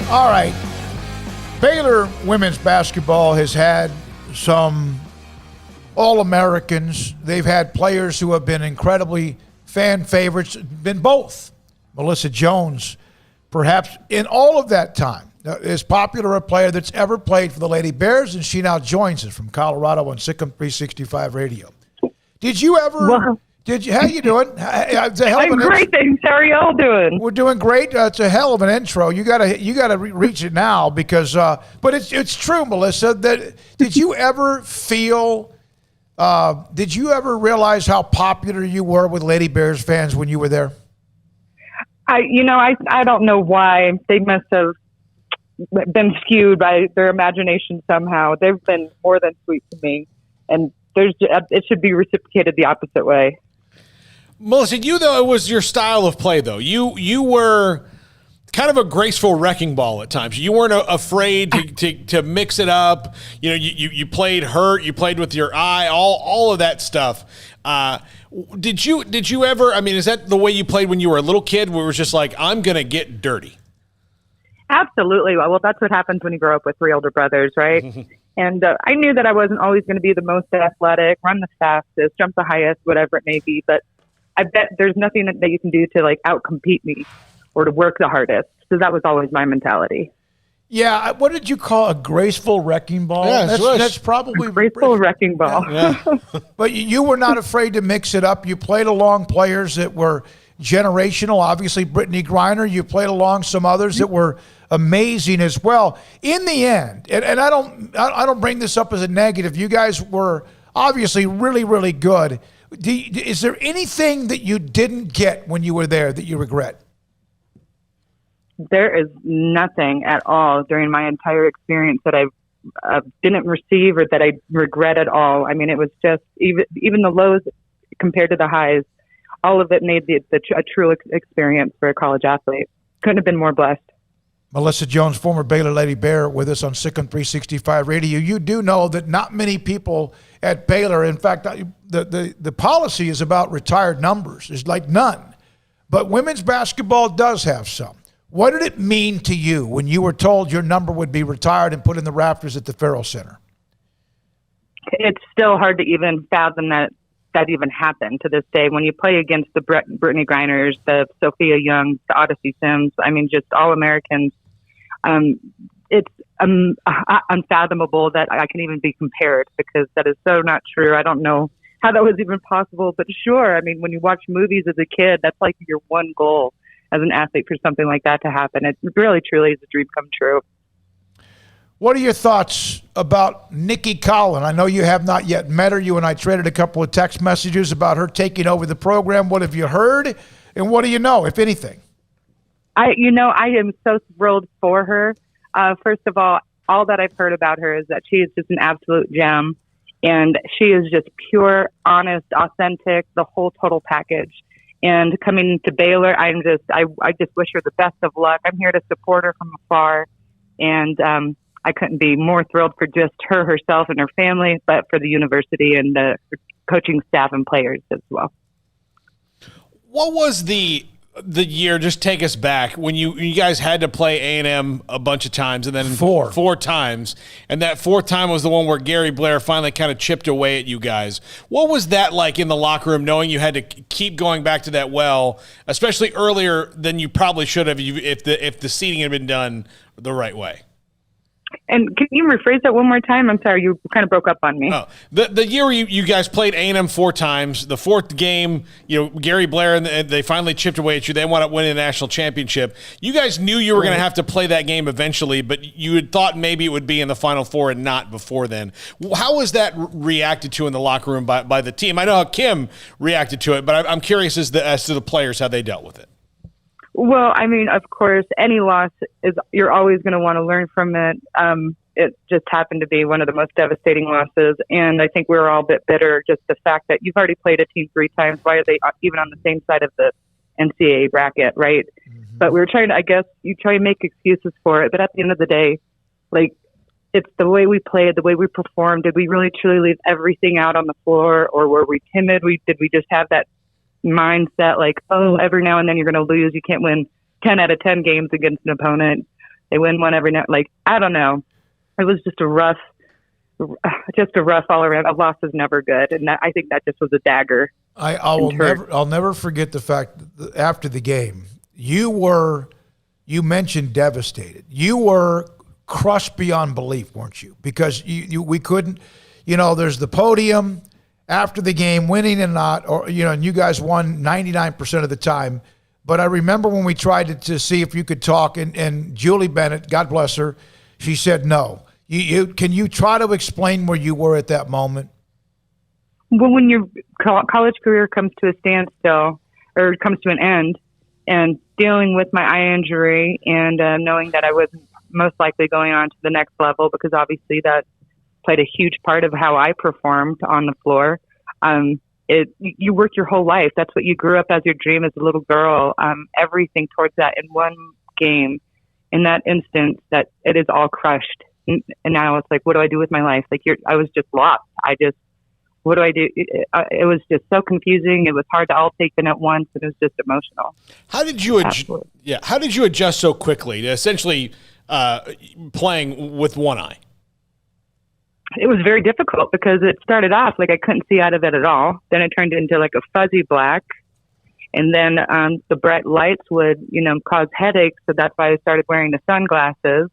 All right. Baylor women's basketball has had some All-Americans. They've had players who have been incredibly fan favorites, been both. Melissa Jones, perhaps in all of that time, as popular a player that's ever played for the Lady Bears, and she now joins us from Colorado on SicEm365 Radio. Did you ever... Well, how you doing? It's a hell of I'm great, thanks. How are y'all doing? We're doing great. It's a hell of an intro. You gotta reach it now because, but it's true, Melissa. That did you ever feel? Did you ever realize how popular you were with Lady Bears fans when you were there? I don't know why. They must have been skewed by their imagination somehow. They've been more than sweet to me, and it should be reciprocated the opposite way. Melissa, though, it was your style of play, though. You were kind of a graceful wrecking ball at times. You weren't afraid to mix it up. You played hurt. You played with your eye. All of that stuff. Did you ever? I mean, is that the way you played when you were a little kid, where it was just like, I'm gonna get dirty? Absolutely. Well, that's what happens when you grow up with three older brothers, right? And I knew that I wasn't always going to be the most athletic, run the fastest, jump the highest, whatever it may be. But I bet there's nothing that you can do to outcompete me or to work the hardest. So that was always my mentality. Yeah. What did you call a graceful wrecking ball? Yeah, that's probably a graceful wrecking ball. Yeah. But you were not afraid to mix it up. You played along players that were generational. Obviously, Brittany Griner. You played along some others that were amazing as well. In the end, and I don't bring this up as a negative. You guys were obviously really, really good. Is there anything that you didn't get when you were there that you regret? There is nothing at all during my entire experience that I didn't receive or that I regret at all. I mean, it was just even the lows compared to the highs, all of it made a true experience for a college athlete. Couldn't have been more blessed. Melissa Jones, former Baylor Lady Bear, with us on SicEm365 Radio. You do know that not many people at Baylor, in fact, the policy is about retired numbers. There's none. But women's basketball does have some. What did it mean to you when you were told your number would be retired and put in the rafters at the Farrell Center? It's still hard to even fathom that even happened to this day. When you play against the Brittany Griners, the Sophia Youngs, the Odyssey Sims, I mean, just All-Americans, it's unfathomable that I can even be compared, because that is so not true. I don't know how that was even possible, but sure. I mean, when you watch movies as a kid, that's like your one goal as an athlete, for something like that to happen. It really, truly is a dream come true. What are your thoughts about Nicki Collen? I know you have not yet met her. You and I traded a couple of text messages about her taking over the program. What have you heard, and what do you know, if anything? I am so thrilled for her. First of all that I've heard about her is that she is just an absolute gem, and she is just pure, honest, authentic, the whole total package. And coming to Baylor, I just wish her the best of luck. I'm here to support her from afar, and I couldn't be more thrilled for just her herself and her family, but for the university and the coaching staff and players as well. What was the year, just take us back, when you guys had to play A&M a bunch of times, and then four times, and that fourth time was the one where Gary Blair finally kind of chipped away at you guys. What was that like in the locker room, knowing you had to keep going back to that well, especially earlier than you probably should have if the seating had been done the right way? And can you rephrase that one more time? I'm sorry, you kind of broke up on me. Oh, the year you guys played A&M four times, the fourth game, Gary Blair, and they finally chipped away at you. They wound up winning the national championship. You guys knew you were going to have to play that game eventually, but you had thought maybe it would be in the Final Four and not before then. How was that reacted to in the locker room by the team? I know how Kim reacted to it, but I'm curious as to the players, how they dealt with it. Well, I mean, of course, any loss you're always going to want to learn from it. It just happened to be one of the most devastating losses, and I think we were all a bit bitter. Just the fact that you've already played a team 3 times. Why are they even on the same side of the NCAA bracket, right? Mm-hmm. But we were trying to, I guess, you try to make excuses for it. But at the end of the day, it's the way we played, the way we performed. Did we really truly leave everything out on the floor, or were we timid? Did we just have that mindset every now and then you're going to lose? You can't win 10 out of 10 games against an opponent. They win one every night. Like, I don't know. It was just a rough all around. A loss is never good, and I think that just was a dagger. I'll never forget the fact that after the game, you mentioned devastated. You were crushed beyond belief, weren't you? Because we couldn't, there's the podium after the game, winning and not, or and you guys won 99% of the time. But I remember when we tried to see if you could talk, and Julie Bennett, God bless her, she said no. Can you try to explain where you were at that moment? Well, when your college career comes to a standstill or comes to an end, and dealing with my eye injury and knowing that I was most likely going on to the next level, because obviously that played a huge part of how I performed on the floor. You worked your whole life. That's what you grew up as your dream as a little girl. Everything towards that in one game, in that instance, that it is all crushed. And now it's like, what do I do with my life? Like I was just lost. What do I do? It was just so confusing. It was hard to all take in at once, and it was just emotional. How did you How did you adjust so quickly to essentially playing with one eye? It was very difficult because it started off like I couldn't see out of it at all. Then it turned into like a fuzzy black, and then the bright lights would cause headaches. So that's why I started wearing the sunglasses.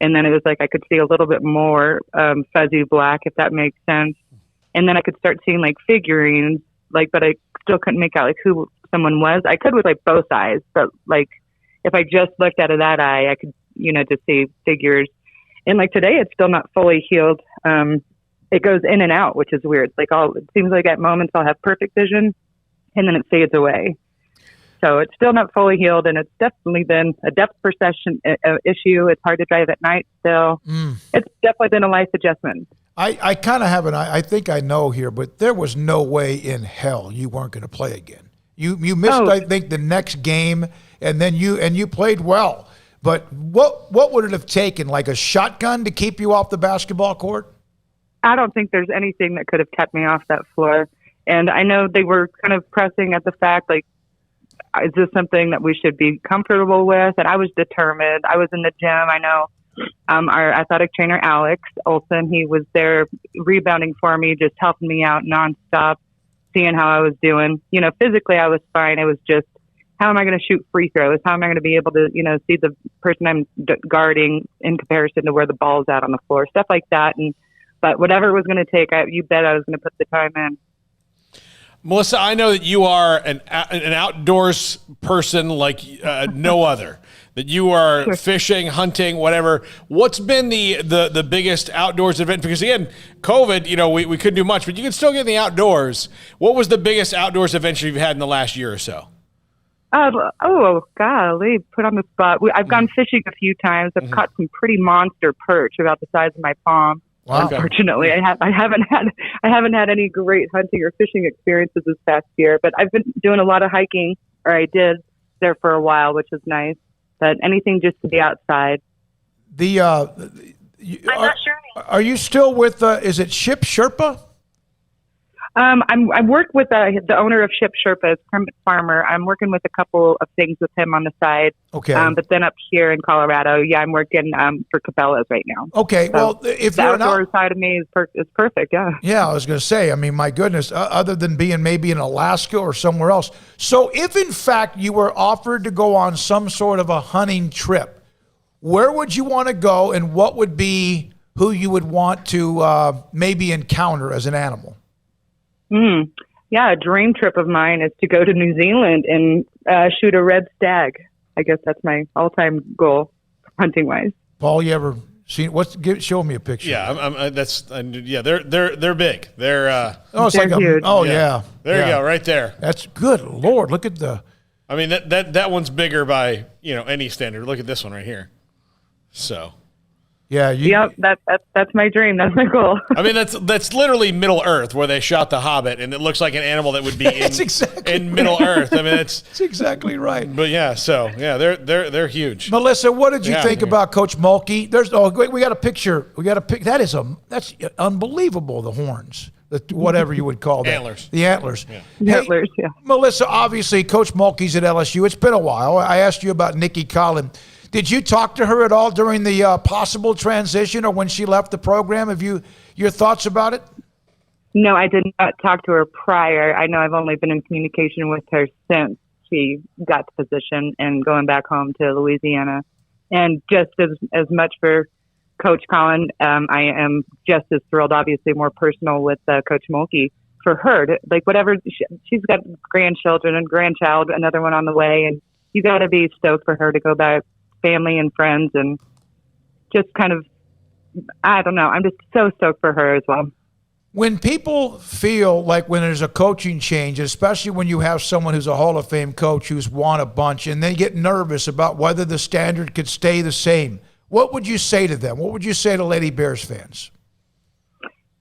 And then it was like I could see a little bit more fuzzy black, if that makes sense. And then I could start seeing like figurines, but I still couldn't make out like who someone was. I could with like both eyes, but like if I just looked out of that eye, I could just see figures. And like today, it's still not fully healed. It goes in and out, which is weird. It seems like at moments I'll have perfect vision, and then it fades away. So it's still not fully healed, and it's definitely been a depth perception issue. It's hard to drive at night still. It's definitely been a life adjustment. I kind of have I think I know here, but there was no way in hell you weren't going to play again. You missed, I think, the next game, and then you played well. But what would it have taken, like a shotgun to keep you off the basketball court? I don't think there's anything that could have kept me off that floor. And I know they were kind of pressing at the fact, like, is this something that we should be comfortable with? And I was determined. I was in the gym. I know our athletic trainer, Alex Olson, he was there rebounding for me, just helping me out nonstop, seeing how I was doing. Physically I was fine. It was just, how am I going to shoot free throws? How am I going to be able to, see the person I'm guarding in comparison to where the ball's at on the floor, stuff like that. But whatever it was going to take, you bet I was going to put the time in. Melissa, I know that you are an outdoors person like no other. That you are fishing, hunting, whatever. What's been the biggest outdoors event? Because again, COVID, we couldn't do much, but you can still get in the outdoors. What was the biggest outdoors adventure you've had in the last year or so? Oh, golly, put on the spot. I've gone fishing a few times. I've caught some pretty monster perch about the size of my palm. Wow. Unfortunately, I haven't had any great hunting or fishing experiences this past year, but I've been doing a lot of hiking, or I did there for a while, which was nice. But anything just to be outside. I'm not sure. Are you still with? Is it Ship Sherpa? I work with the owner of Ship Sherpa, Kermit Farmer. I'm working with a couple of things with him on the side. Okay. But then up here in Colorado, I'm working for Cabela's right now. Okay. So well, if the outdoor side of me is perfect. Yeah. Yeah, I was going to say. I mean, my goodness. Other than being maybe in Alaska or somewhere else. So, if in fact you were offered to go on some sort of a hunting trip, where would you want to go, and what would be who you would want to maybe encounter as an animal? Yeah, a dream trip of mine is to go to New Zealand and shoot a red stag. I guess that's my all-time goal, hunting-wise. Paul, you ever seen? Show me a picture. Yeah, they're big. They're they're huge. Yeah. There you go, right there. That's good. Lord, look at the. I mean that one's bigger by any standard. Look at this one right here. So. Yeah, that's my dream. That's my goal. I mean, that's literally Middle Earth where they shot The Hobbit, and it looks like an animal that would be in Middle Earth. I mean, that's exactly right. But they're huge. Melissa, what did you think about Coach Mulkey? We got a picture. That's unbelievable. The horns, whatever you would call that. Antlers. The antlers. Yeah. Antlers. Yeah. Melissa, obviously, Coach Mulkey's at LSU. It's been a while. I asked you about Nicki Collen. Did you talk to her at all during the possible transition or when she left the program? Have you your thoughts about it? No, I did not talk to her prior. I know I've only been in communication with her since she got the position and going back home to Louisiana. And just as much for Coach Collen, I am just as thrilled, obviously more personal with Coach Mulkey, for her to, like, whatever, she's got grandchildren and grandchild, another one on the way. And you got to be stoked for her to go back, family and friends, and just kind of, I don't know. I'm just so stoked for her as well. When people feel like when there's a coaching change, especially when you have someone who's a Hall of Fame coach who's won a bunch, and they get nervous about whether the standard could stay the same, what would you say to them? What would you say to Lady Bears fans?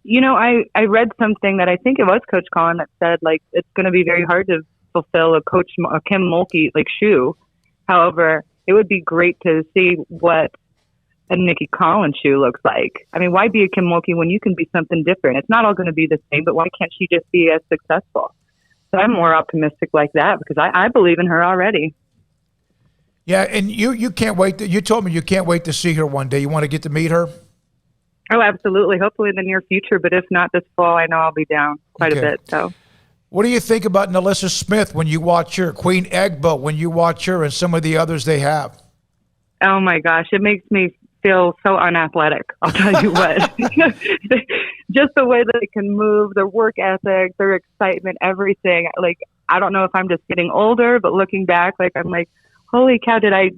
You know, I read something that I think it was Coach Collen that said, like, it's going to be very hard to fulfill a Kim Mulkey, like, shoe. However, it would be great to see what a Nicki Collen shoe looks like. I mean, why be a Kim Mulkey when you can be something different? It's not all going to be the same, but why can't she just be as successful? So I'm more optimistic like that because I believe in her already. Yeah, and you can't wait. You told me you can't wait to see her one day. You want to get to meet her? Oh, absolutely. Hopefully in the near future, but if not this fall, I know I'll be down quite a bit. So, what do you think about Nalissa Smith when you watch her, Queen Egbo when you watch her, and some of the others they have? Oh my gosh, it makes me feel so unathletic. I'll tell you what. Just the way that they can move, their work ethic, their excitement, everything. Like, I don't know if I'm just getting older, but looking back, like, I'm like, holy cow, did I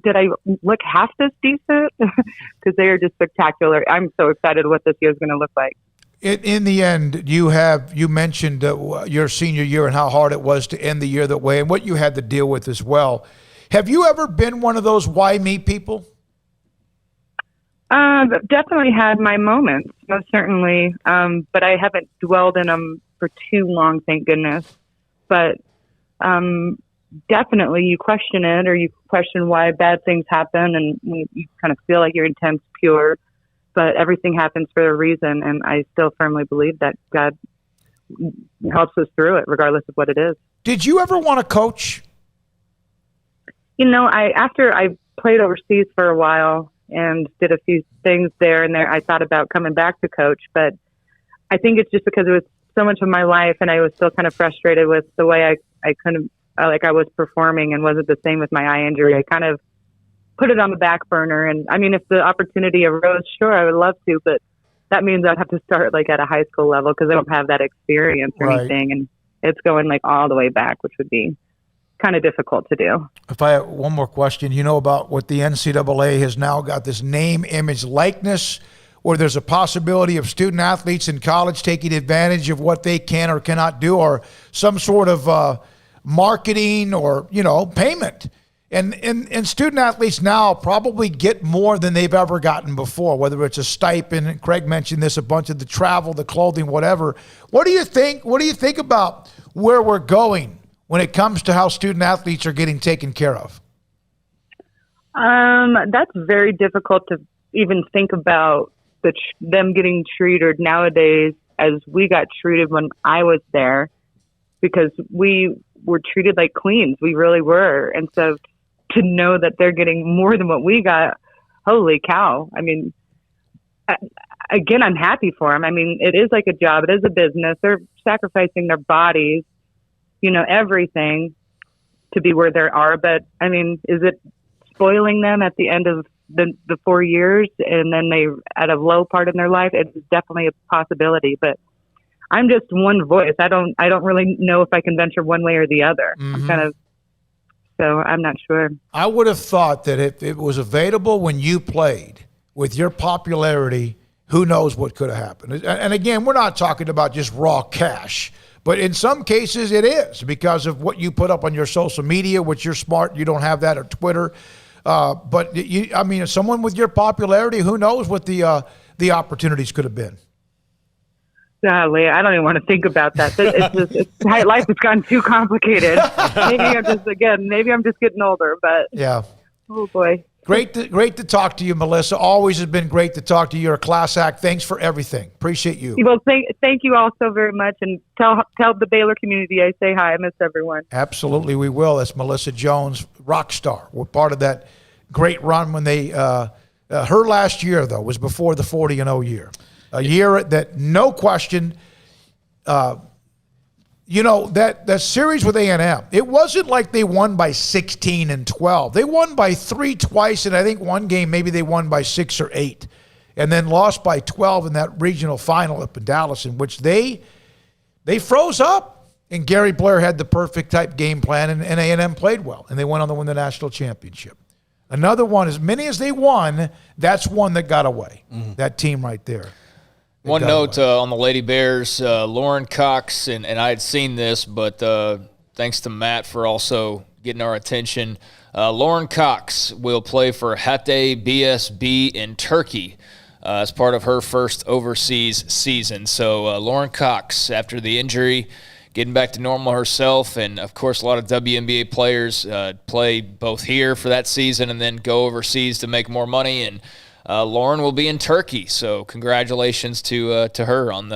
look half this decent? Because they are just spectacular. I'm so excited what this year is going to look like. In the end, you mentioned your senior year and how hard it was to end the year that way and what you had to deal with as well. Have you ever been one of those why me people? Definitely had my moments, most certainly. But I haven't dwelled in them for too long, thank goodness. But definitely you question it, or you question why bad things happen, and you kind of feel like your intent's pure. But everything happens for a reason, and I still firmly believe that God helps us through it, regardless of what it is. Did you ever want to coach? You know, after I played overseas for a while and did a few things there and there, I thought about coming back to coach. But I think it's just because it was so much of my life, and I was still kind of frustrated with the way I couldn't, like I was performing and wasn't the same with my eye injury. I kind of put it on the back burner. And I mean, if the opportunity arose, sure, I would love to, but that means I'd have to start like at a high school level because I don't have that experience or anything. And it's going like all the way back, which would be kind of difficult to do. If I have one more question, you know about what the NCAA has now got this name, image, likeness, where there's a possibility of student athletes in college taking advantage of what they can or cannot do, or some sort of marketing or, payment. And student athletes now probably get more than they've ever gotten before, whether it's a stipend, and Craig mentioned this, a bunch of the travel, the clothing, whatever. What do you think? What do you think about where we're going when it comes to how student athletes are getting taken care of? That's very difficult to even think about them getting treated nowadays as we got treated when I was there, because we were treated like queens. We really were. And so to know that they're getting more than what we got, holy cow. I mean, again, I'm happy for them. I mean, it is like a job. It is a business. They're sacrificing their bodies, everything to be where they are. But I mean, is it spoiling them at the end of the 4 years and then they at a low part in their life? It's definitely a possibility, but I'm just one voice. I don't really know if I can venture one way or the other. Mm-hmm. So I'm not sure. I would have thought that if it was available when you played with your popularity, who knows what could have happened. And again, we're not talking about just raw cash, but in some cases it is because of what you put up on your social media, which you're smart. You don't have that, or Twitter. But someone with your popularity, who knows what the opportunities could have been. Golly, I don't even want to think about that. Life has gotten too complicated. Maybe I'm just getting older, but yeah. Oh boy. Great to talk to you, Melissa. Always has been great to talk to you. You're a class act. Thanks for everything. Appreciate you. Well, thank you all so very much, and tell the Baylor community I say hi. I miss everyone. Absolutely, we will. That's Melissa Jones, rock star. We're part of that great run when they her last year, though, was before the 40-0 year. A year that, no question, that series with A&M, it wasn't like they won by 16 and 12. They won by 3 twice, and I think one game maybe they won by 6 or 8, and then lost by 12 in that regional final up in Dallas, in which they froze up, and Gary Blair had the perfect type game plan, and A&M played well, and they went on to win the national championship. Another one, as many as they won, that's one that got away, that team right there. One note on the Lady Bears, Lauren Cox, and I had seen this, but thanks to Matt for also getting our attention. Lauren Cox will play for Hatay BSB in Turkey as part of her first overseas season. So Lauren Cox, after the injury, getting back to normal herself, and of course a lot of WNBA players play both here for that season and then go overseas to make more money, and Lauren will be in Turkey, so congratulations to her on